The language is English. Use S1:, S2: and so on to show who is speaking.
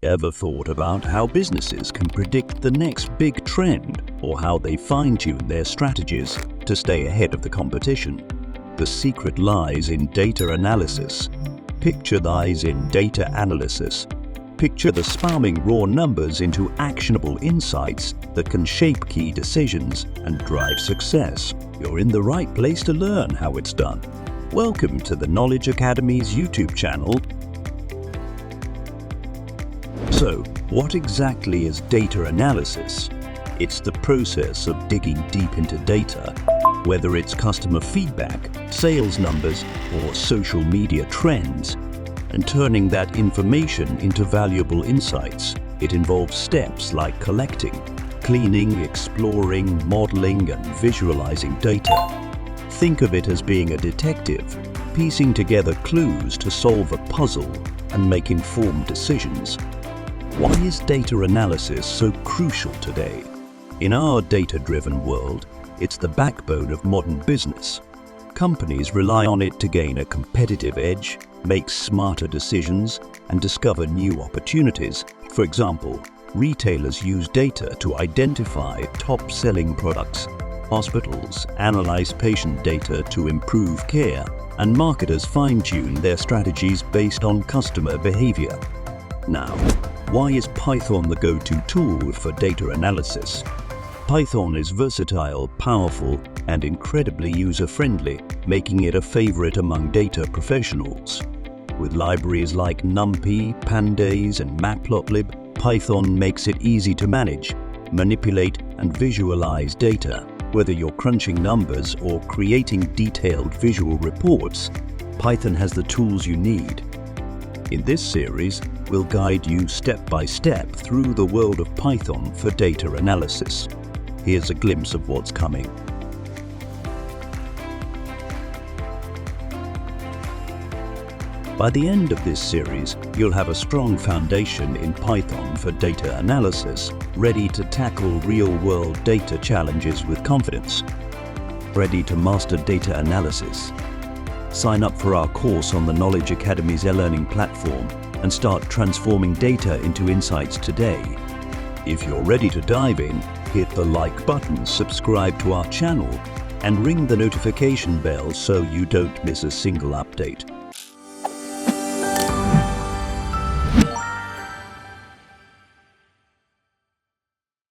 S1: Ever thought about how businesses can predict the next big trend or how they fine-tune their strategies to stay ahead of the competition? The secret lies in data analysis. Picture lies in data analysis. Picture the spouting raw numbers into actionable insights that can shape key decisions and drive success. You're in the right place to learn how it's done. Welcome to the Knowledge Academy's YouTube channel. So, what exactly is data analysis? It's the process of digging deep into data, whether it's customer feedback, sales numbers, or social media trends, and turning that information into valuable insights. It involves steps like collecting, cleaning, exploring, modeling, and visualizing data. Think of it as being a detective, piecing together clues to solve a puzzle and make informed decisions. Why is data analysis so crucial today? In our data-driven world, it's the backbone of modern business. Companies rely on it to gain a competitive edge, make smarter decisions, and discover new opportunities. For example, retailers use data to identify top-selling products. Hospitals analyze patient data to improve care, and marketers fine-tune their strategies based on customer behavior. Now, why is Python the go-to tool for data analysis? Python is versatile, powerful, and incredibly user-friendly, making it a favorite among data professionals. With libraries like NumPy, Pandas, and Matplotlib, Python makes it easy to manage, manipulate, and visualize data. Whether you're crunching numbers or creating detailed visual reports, Python has the tools you need. In this series, we'll guide you step by step through the world of Python for data analysis. Here's a glimpse of what's coming. By the end of this series, you'll have a strong foundation in Python for data analysis, ready to tackle real-world data challenges with confidence. Ready to master data analysis? Sign up for our course on the Knowledge Academy's e-learning platform and start transforming data into insights today. If you're ready to dive in, hit the like button, subscribe to our channel, and ring the notification bell so you don't miss a single update.